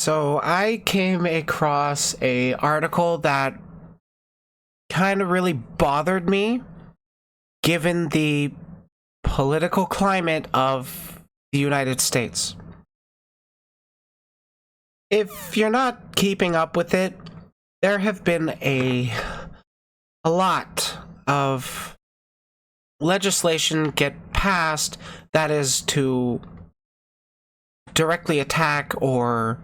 So I came across a article that kind of really bothered me, given the political climate of the United States. If you're not keeping up with it, there have been a lot of legislation get passed that is to directly attack or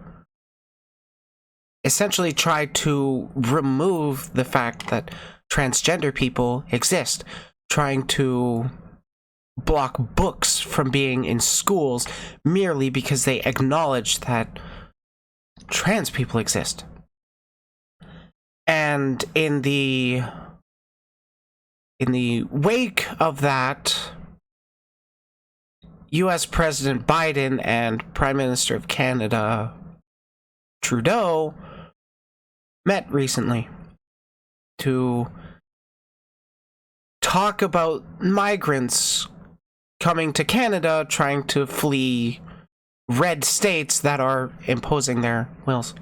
essentially try to remove the fact that transgender people exist, trying to block books from being in schools merely because they acknowledge that trans people exist. And in the wake of that, US President Biden and Prime Minister of Canada Trudeau met recently to talk about migrants coming to Canada trying to flee red states that are imposing their wills.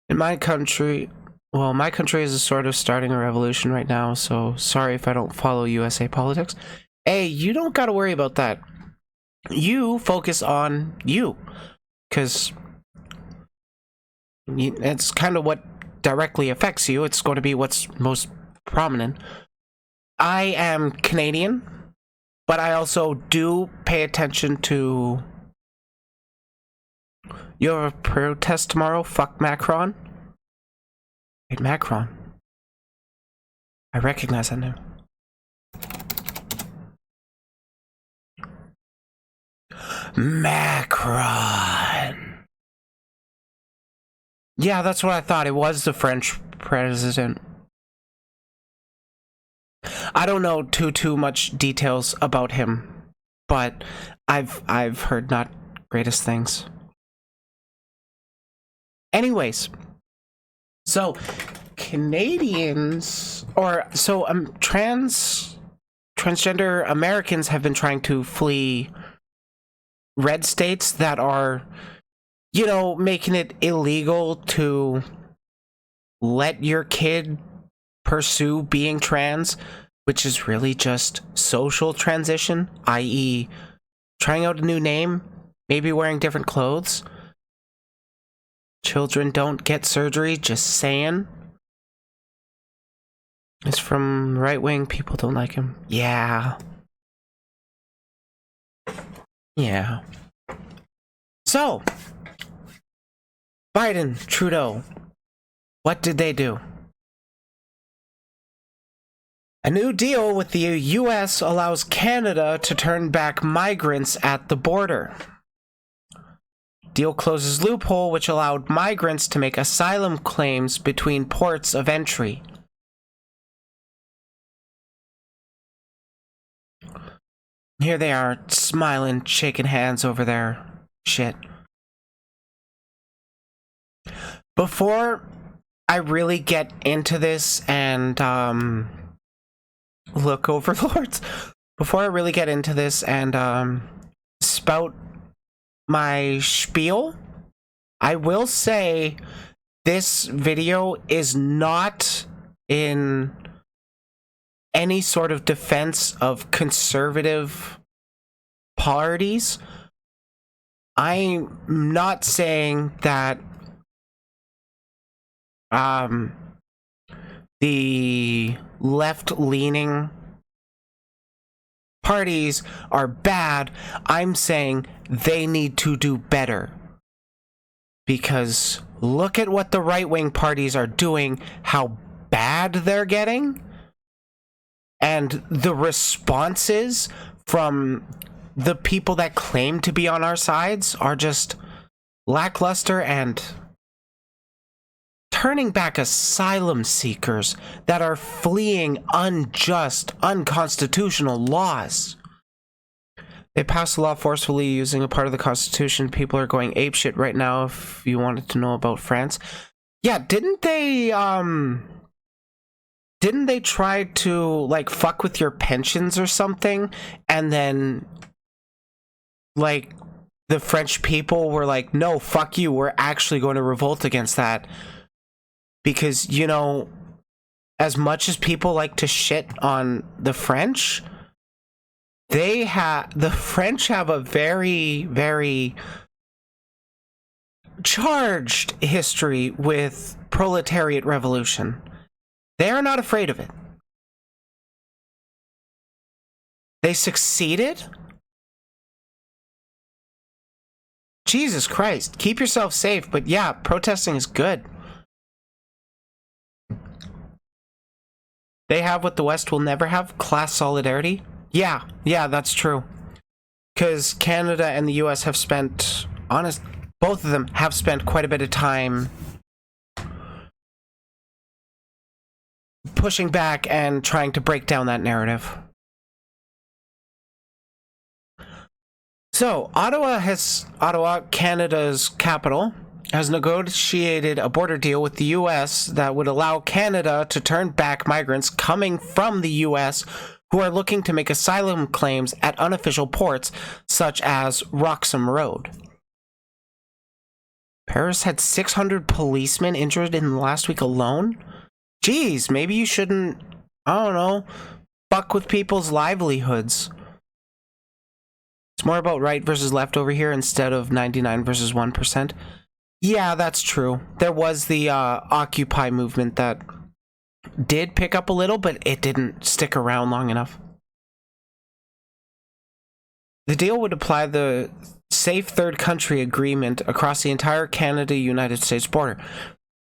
In my country, well, my country is sort of starting a revolution right now, so sorry if I don't follow USA politics. Hey, you don't gotta worry about that. You focus on you, because it's kind of what directly affects you. It's going to be what's most prominent. I am Canadian, but I also do pay attention to... You have a protest tomorrow? Fuck Macron? Wait, Macron. I recognize that name. Macron. Yeah, that's what I thought. It was the French president. I don't know too much details about him, but I've heard not greatest things. Anyways, so Canadians transgender Americans have been trying to flee red states that are, you know, making it illegal to let your kid pursue being trans, which is really just social transition, i.e. trying out a new name, maybe wearing different clothes. Children don't get surgery, just saying. It's from right-wing people don't like him. Yeah. Yeah. So, Biden, Trudeau, what did they do? A new deal with the US allows Canada to turn back migrants at the border. Deal closes loophole which allowed migrants to make asylum claims between ports of entry. Here they are, smiling, shaking hands over their shit. Before I really get into this and, look, overlords, before I really get into this and, spout my spiel, I will say this video is not in any sort of defense of conservative parties. I'm not saying that the left-leaning parties are bad. I'm saying they need to do better. Because look at what the right-wing parties are doing, how bad they're getting, and the responses from the people that claim to be on our sides are just lackluster and turning back asylum seekers that are fleeing unjust, unconstitutional laws. They passed a law forcefully using a part of the Constitution. People are going apeshit right now, if you wanted to know about France. Yeah, didn't they try to, like, fuck with your pensions or something? And then, like, the French people were like, no, fuck you, we're actually going to revolt against that. Because, you know, as much as people like to shit on the French, the French have a very, very charged history with proletariat revolution. They are not afraid of it. They succeeded? Jesus Christ, keep yourself safe, but yeah, protesting is good. They have what the West will never have, class solidarity. Yeah, that's true. Because Canada and the US have spent, both of them have spent quite a bit of time pushing back and trying to break down that narrative. So, Ottawa, Canada's capital, has negotiated a border deal with the US that would allow Canada to turn back migrants coming from the US who are looking to make asylum claims at unofficial ports such as Roxham Road. Paris had 600 policemen injured in the last week alone? Geez, maybe you shouldn't, I don't know, fuck with people's livelihoods. It's more about right versus left over here instead of 99 versus 1%. Yeah, that's true. There was the Occupy movement that did pick up a little, but it didn't stick around long enough. The deal would apply the Safe Third Country Agreement across the entire Canada-United States border.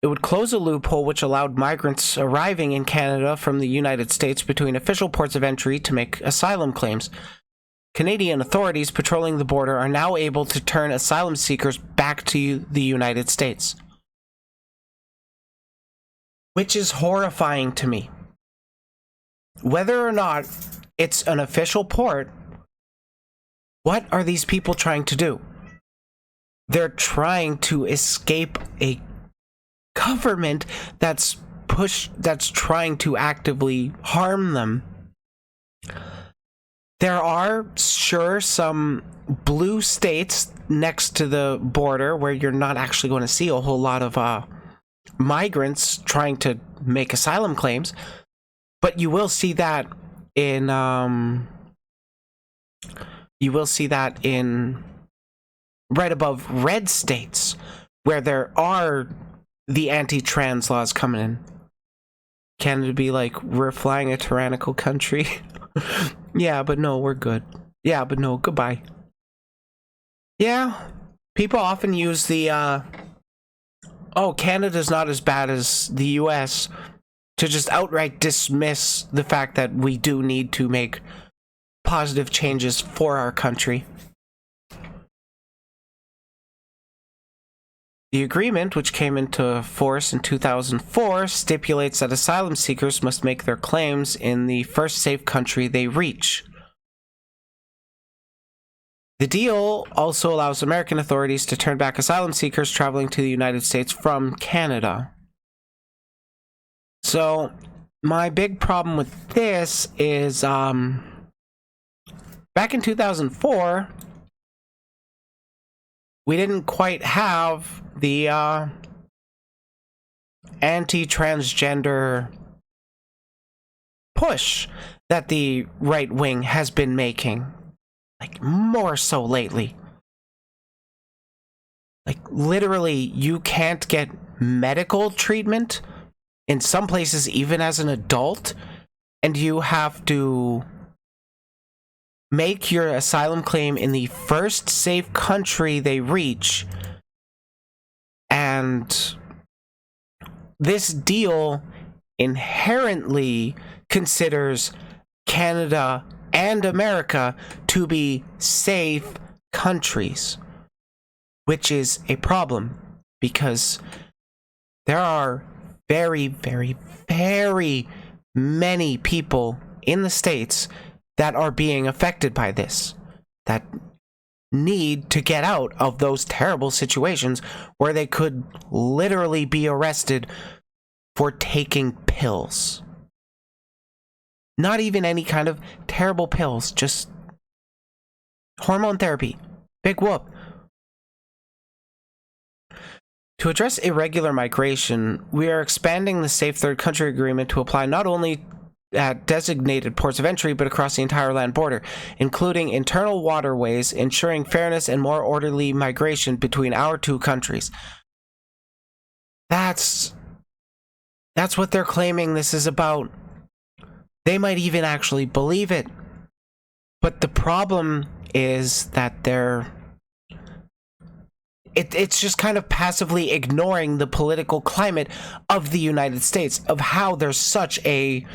It would close a loophole which allowed migrants arriving in Canada from the United States between official ports of entry to make asylum claims. Canadian authorities patrolling the border are now able to turn asylum seekers back to the United States. Which is horrifying to me. Whether or not it's an official port, what are these people trying to do? They're trying to escape a government that's trying to actively harm them. There are, sure, some blue states next to the border where you're not actually going to see a whole lot of migrants trying to make asylum claims, but you will see that in right above red states where there are the anti-trans laws coming in. Canada be like, we're flying a tyrannical country. Yeah, but no, we're good. Yeah, but no, goodbye. Yeah, people often use the, oh, Canada's not as bad as the US to just outright dismiss the fact that we do need to make positive changes for our country. The agreement, which came into force in 2004, stipulates that asylum seekers must make their claims in the first safe country they reach. The deal also allows American authorities to turn back asylum seekers traveling to the United States from Canada. So, my big problem with this is, back in 2004, we didn't quite have the anti-transgender push that the right wing has been making. Like, more so lately. Like, literally, you can't get medical treatment in some places, even as an adult, and you have to make your asylum claim in the first safe country they reach. And this deal inherently considers Canada and America to be safe countries, which is a problem because there are very, very, very many people in the States that are being affected by this, that need to get out of those terrible situations where they could literally be arrested for taking pills. Not even any kind of terrible pills, just hormone therapy. Big whoop. To address irregular migration, we are expanding the Safe Third Country Agreement to apply not only at designated ports of entry, but across the entire land border, including internal waterways, ensuring fairness and more orderly migration between our two countries. That's what they're claiming this is about. They might even actually believe it. But the problem is that it's just kind of passively ignoring the political climate of the United States, of how there's such a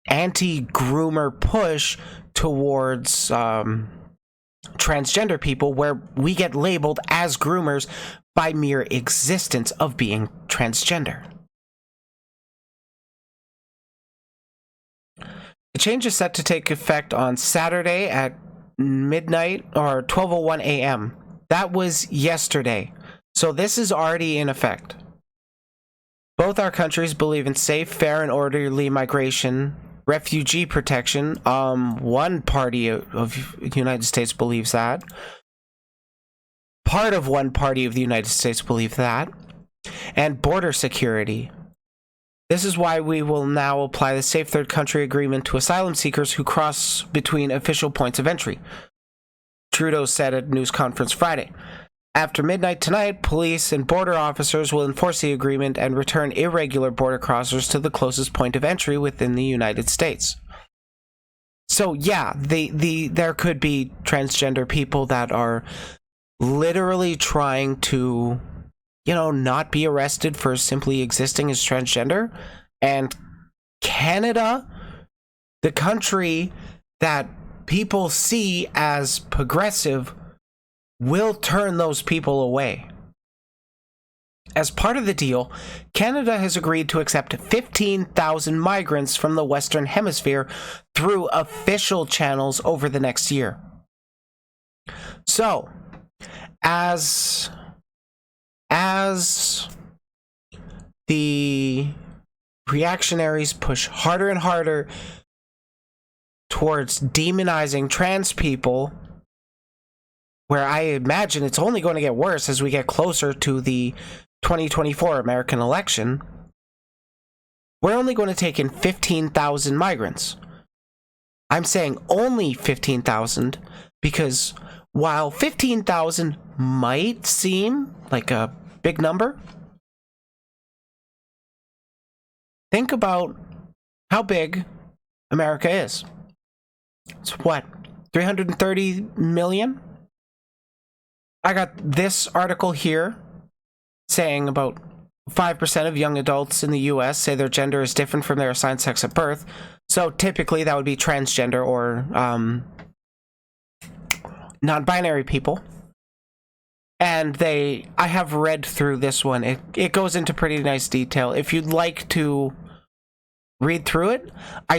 anti-groomer push towards transgender people, where we get labeled as groomers by mere existence of being transgender. The change is set to take effect on Saturday at midnight or 12:01 a.m. That was yesterday, so this is already in effect. Both our countries believe in safe, fair, and orderly migration, refugee protection. One party of the United States believes that. Part of one party of the United States believes that. And border security. This is why we will now apply the Safe Third Country Agreement to asylum seekers who cross between official points of entry, Trudeau said at a news conference Friday. After midnight tonight, police and border officers will enforce the agreement and return irregular border crossers to the closest point of entry within the United States. So yeah, there could be transgender people that are literally trying to, not be arrested for simply existing as transgender. And Canada, the country that people see as progressive, will turn those people away. As part of the deal, Canada has agreed to accept 15,000 migrants from the Western Hemisphere through official channels over the next year. So, as the reactionaries push harder and harder towards demonizing trans people, where I imagine it's only going to get worse as we get closer to the 2024 American election, we're only going to take in 15,000 migrants. I'm saying only 15,000 because while 15,000 might seem like a big number, think about how big America is. It's what, 330 million? I got this article here saying about 5% of young adults in the US say their gender is different from their assigned sex at birth. So typically that would be transgender or non-binary people. And I have read through this one. It goes into pretty nice detail. If you'd like to read through it, I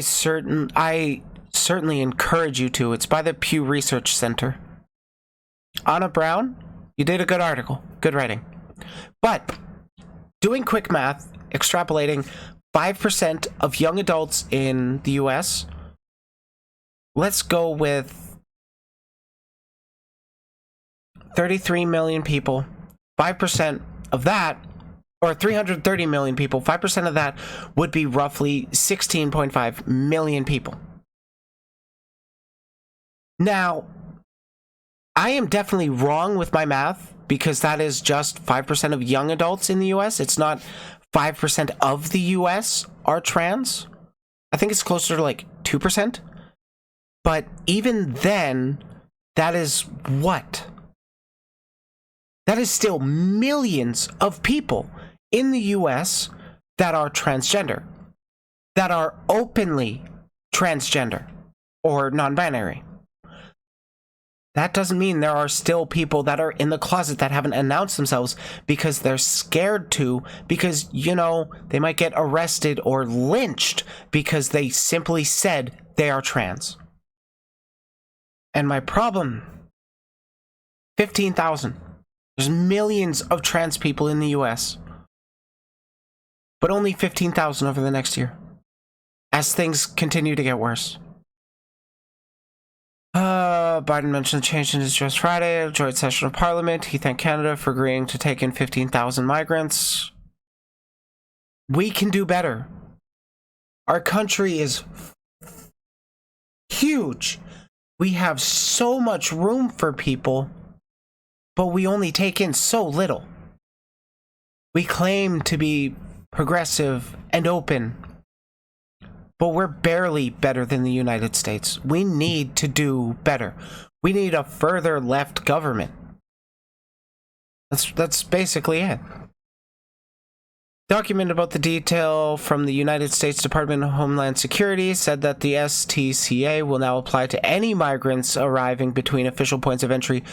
certainly encourage you to. It's by the Pew Research Center. Anna Brown, you did a good article. Good writing. But doing quick math, extrapolating 5% of young adults in the US, let's go with 33 million people. 5% of that, or 330 million people, 5% of that would be roughly 16.5 million people. Now, I am definitely wrong with my math because that is just 5% of young adults in the US. It's not 5% of the US are trans. I think it's closer to like 2%. But even then, that is what? That is still millions of people in the US that are transgender, that are openly transgender or non-binary. That doesn't mean there are still people that are in the closet that haven't announced themselves because they're scared to, because, they might get arrested or lynched because they simply said they are trans. And my problem, 15,000. There's millions of trans people in the US, but only 15,000 over the next year as things continue to get worse. Biden mentioned the change in his address Friday at a joint session of Parliament. He thanked Canada for agreeing to take in 15,000 migrants. We can do better. Our country is huge. We have so much room for people, but we only take in so little. We claim to be progressive and open, but we're barely better than the United States. We need to do better. We need a further left government. That's basically it. Document about the detail from the United States Department of Homeland Security said that the STCA will now apply to any migrants arriving between official points of entry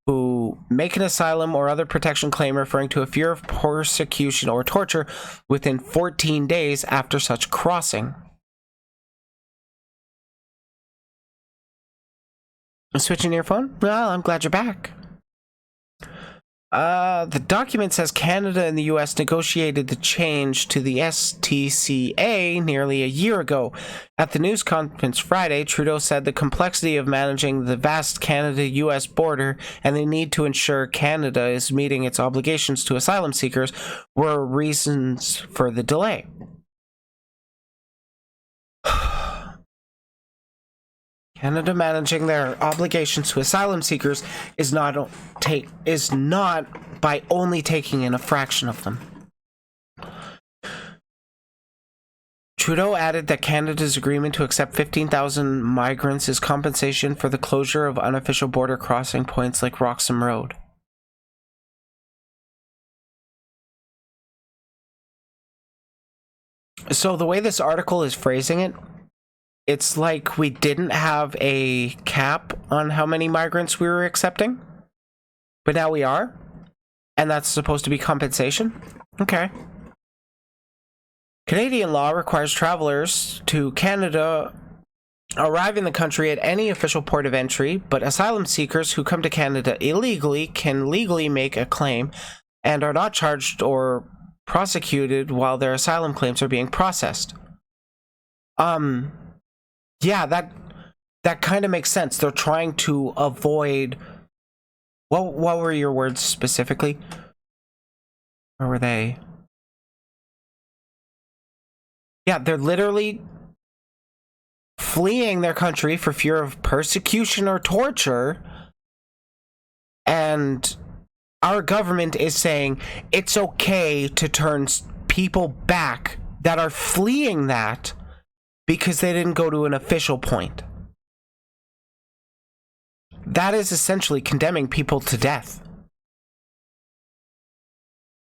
who make an asylum or other protection claim referring to a fear of persecution or torture within 14 days after such crossing. Switching to your phone? Well, I'm glad you're back. The document says Canada and the US negotiated the change to the STCA nearly a year ago. At the news conference Friday, Trudeau said the complexity of managing the vast Canada-US border and the need to ensure Canada is meeting its obligations to asylum seekers were reasons for the delay. Canada managing their obligations to asylum seekers is not by only taking in a fraction of them. Trudeau added that Canada's agreement to accept 15,000 migrants is compensation for the closure of unofficial border crossing points like Roxham Road. So the way this article is phrasing it, it's like we didn't have a cap on how many migrants we were accepting, but now we are, and that's supposed to be compensation? Okay. Canadian law requires travelers to Canada arrive in the country at any official port of entry, but asylum seekers who come to Canada illegally can legally make a claim and are not charged or prosecuted while their asylum claims are being processed. Yeah, that kind of makes sense. They're trying to avoid... What were your words specifically? Where were they? Yeah, they're literally fleeing their country for fear of persecution or torture. And our government is saying it's okay to turn people back that are fleeing that because they didn't go to an official point. That is essentially condemning people to death.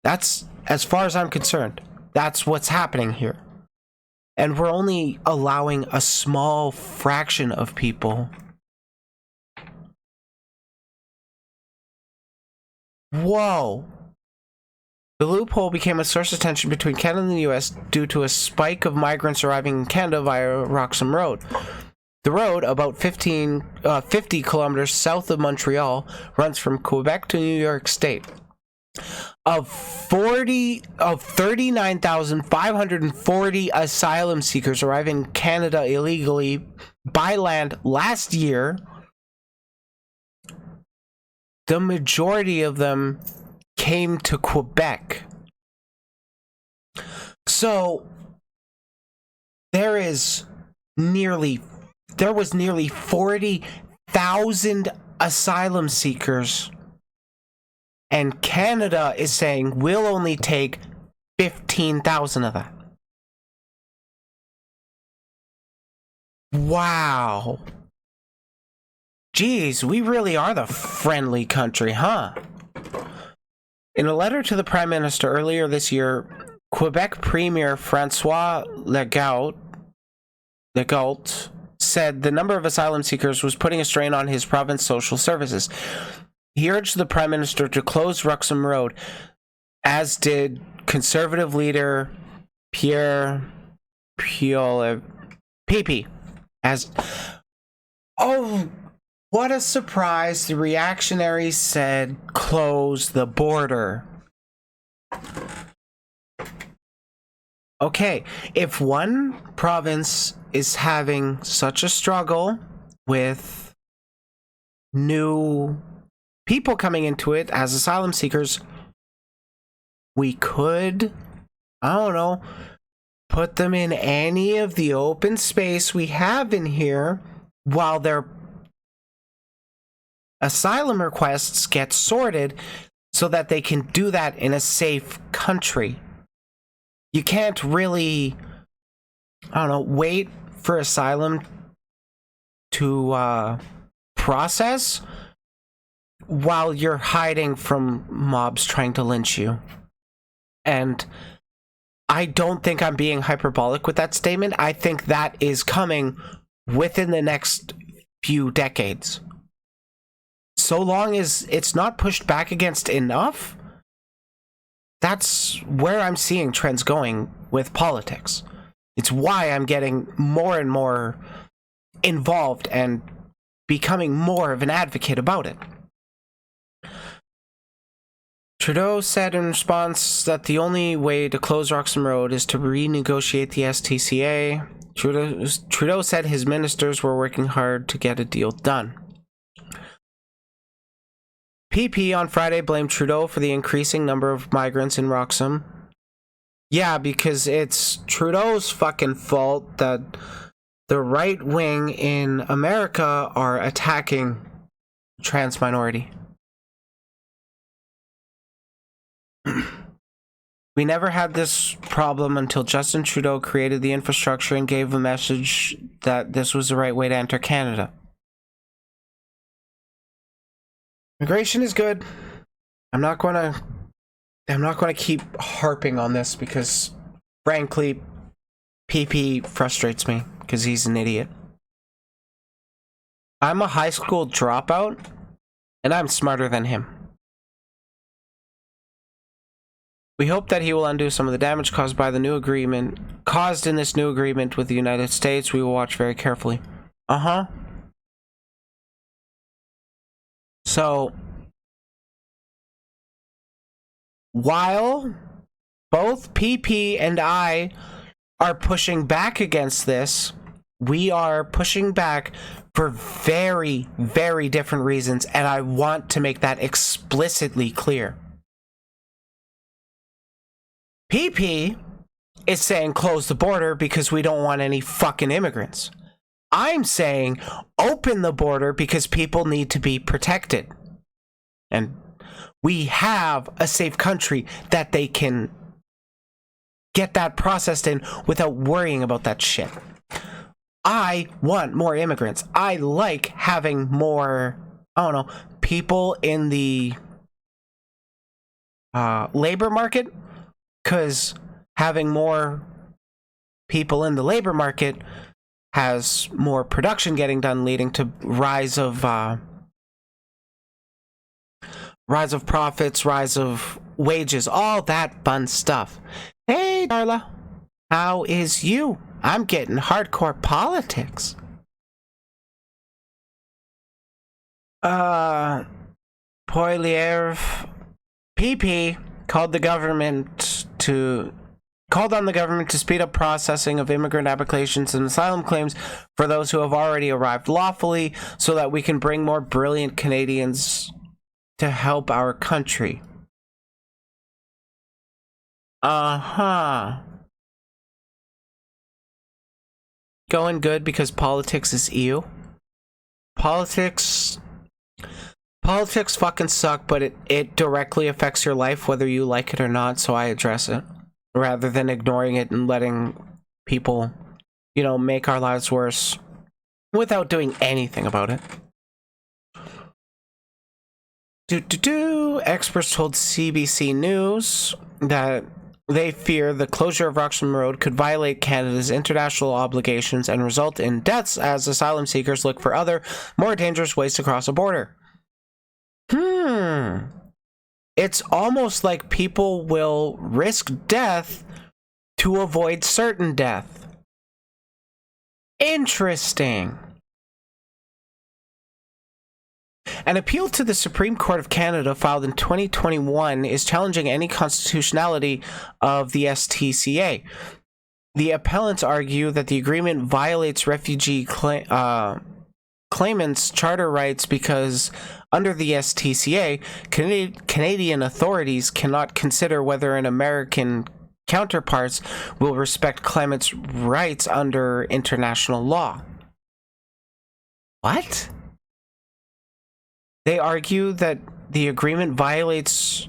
That's, as far as I'm concerned, that's what's happening here. And we're only allowing a small fraction of people. Whoa. The loophole became a source of tension between Canada and the US due to a spike of migrants arriving in Canada via Roxham Road. The road, about 50 kilometers south of Montreal, runs from Quebec to New York State. Of 39,540 asylum seekers arrived in Canada illegally by land last year, the majority of them came to Quebec. So there was nearly 40,000 asylum seekers, and Canada is saying we'll only take 15,000 of that. Wow. Geez, we really are the friendly country, huh? In a letter to the Prime Minister earlier this year, Quebec Premier François Legault said the number of asylum seekers was putting a strain on his province's social services. He urged the Prime Minister to close Roxham Road, as did Conservative leader Pierre Pepe. Oh, what a surprise. The reactionaries said, close the border. Okay, if one province is having such a struggle with new people coming into it as asylum seekers, we could, I don't know, put them in any of the open space we have in here while their asylum requests get sorted so that they can do that in a safe country. You can't really, I don't know, wait for asylum to process while you're hiding from mobs trying to lynch you. And I don't think I'm being hyperbolic with that statement. I think that is coming within the next few decades. So long as it's not pushed back against enough, that's where I'm seeing trends going with politics. It's why I'm getting more and more involved and becoming more of an advocate about it. Trudeau said in response that the only way to close Roxham Road is to renegotiate the STCA. Trudeau said his ministers were working hard to get a deal done. PP on Friday blamed Trudeau for the increasing number of migrants in Roxham. Yeah, because it's Trudeau's fucking fault that the right wing in America are attacking trans minority. We never had this problem until Justin Trudeau created the infrastructure and gave a message that this was the right way to enter Canada. Immigration is good. I'm not going to keep harping on this because, frankly, PP frustrates me because he's an idiot. I'm a high school dropout, and I'm smarter than him. We hope that he will undo some of the damage caused in this new agreement with the United States. We will watch very carefully. So, while both PP and I are pushing back against this, we are pushing back for very, very different reasons, and I want to make that explicitly clear. PP is saying close the border because we don't want any fucking immigrants. I'm saying open the border because people need to be protected. And we have a safe country that they can get that processed in without worrying about that shit. I want more immigrants. I like having more, people in the labor market, because having more people in the labor market has more production getting done, leading to rise of profits, rise of wages, all that fun stuff. Hey, Darla, how is you? I'm getting hardcore politics. Poilievre, PP called on the government to speed up processing of immigrant applications and asylum claims for those who have already arrived lawfully so that we can bring more brilliant Canadians to help our country. Going good because politics is ew. Politics fucking suck, but it directly affects your life whether you like it or not, so I address it rather than ignoring it and letting people, make our lives worse without doing anything about it. Experts told CBC News that they fear the closure of Roxham Road could violate Canada's international obligations and result in deaths as asylum seekers look for other, more dangerous ways to cross a border. It's almost like people will risk death to avoid certain death. Interesting. An appeal to the Supreme Court of Canada filed in 2021 is challenging any constitutionality of the STCA. The appellants argue that the agreement violates refugee claimants charter rights because under the STCA, Canadian authorities cannot consider whether an American counterparts will respect claimants' rights under international law. What? They argue that the agreement violates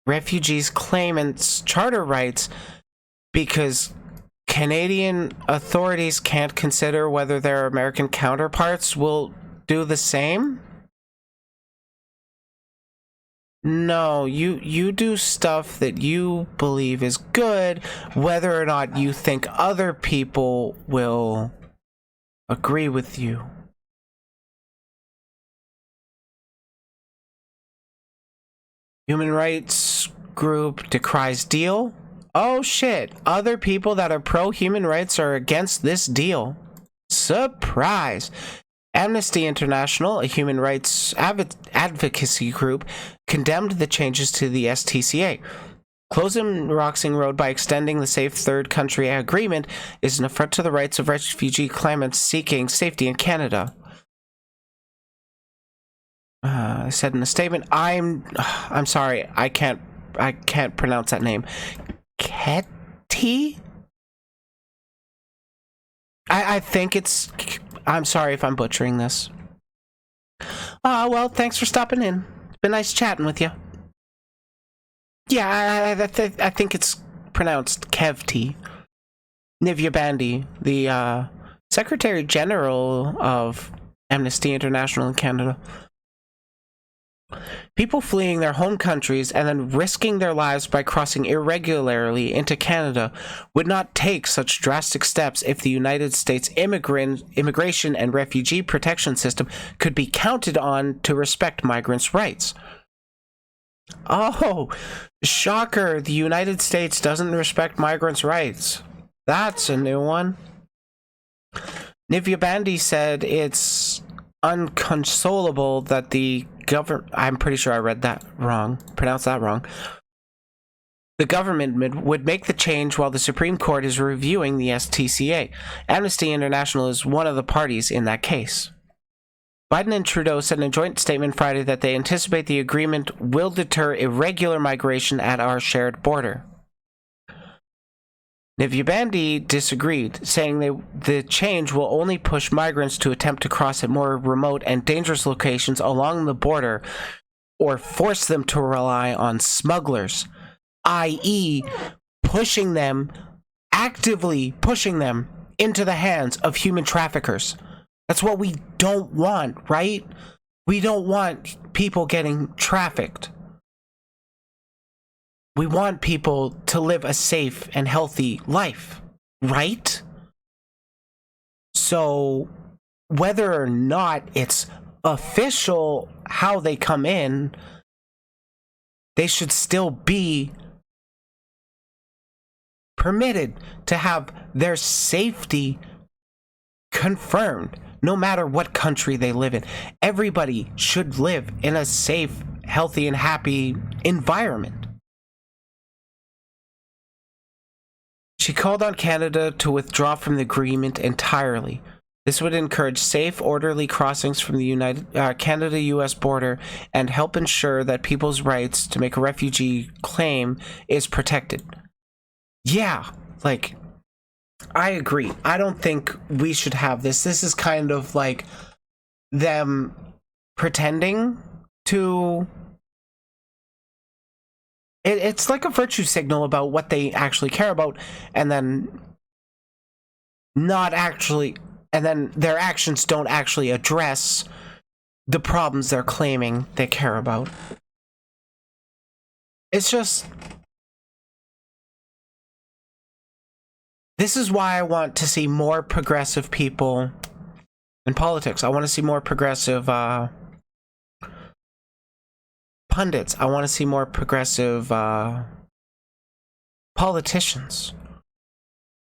refugees' claimants' charter rights because Canadian authorities can't consider whether their American counterparts will do the same? No, you do stuff that you believe is good, whether or not you think other people will agree with you. Human rights group decries deal. Oh shit, other people that are pro-human rights are against this deal. Surprise! Amnesty International, a human rights advocacy group, condemned the changes to the STCA. Closing Roxing Road by extending the Safe Third Country Agreement is an affront to the rights of refugee claimants seeking safety in Canada. I said in a statement, I'm sorry, I can't pronounce that name. Ketty? I think it's... I'm sorry if I'm butchering this. Well, thanks for stopping in. It's been nice chatting with you. Yeah, I think it's pronounced Kevty. Nivya Bandy, the Secretary General of Amnesty International in Canada. People fleeing their home countries and then risking their lives by crossing irregularly into Canada would not take such drastic steps if the United States immigration and refugee protection system could be counted on to respect migrants' rights. Oh, shocker, the United States doesn't respect migrants' rights. That's a new one. Nivya Bandy said it's unconsolable that the government... I'm pretty sure I read that wrong. Pronounced that wrong. The government would make the change while the Supreme Court is reviewing the STCA. Amnesty International is one of the parties in that case. Biden and Trudeau said in a joint statement Friday that they anticipate the agreement will deter irregular migration at our shared border. Nivya Bandy disagreed, saying the change will only push migrants to attempt to cross at more remote and dangerous locations along the border or force them to rely on smugglers, i.e., actively pushing them into the hands of human traffickers. That's what we don't want, right? We don't want people getting trafficked. We want people to live a safe and healthy life, right? So, whether or not it's official how they come in, they should still be permitted to have their safety confirmed, no matter what country they live in. Everybody should live in a safe, healthy, and happy environment. She called on Canada to withdraw from the agreement entirely. This would encourage safe, orderly crossings from the Canada-US border and help ensure that people's rights to make a refugee claim is protected. Yeah, like, I agree. I don't think we should have this. This is kind of like them pretending to... It's like a virtue signal about what they actually care about, and then not actually, and then their actions don't actually address the problems they're claiming they care about. It's just... This is why I want to see more progressive people in politics. I want to see more progressive pundits. I want to see more progressive politicians.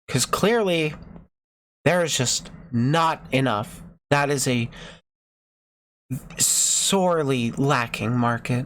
Because clearly, there is just not enough. That is a sorely lacking market.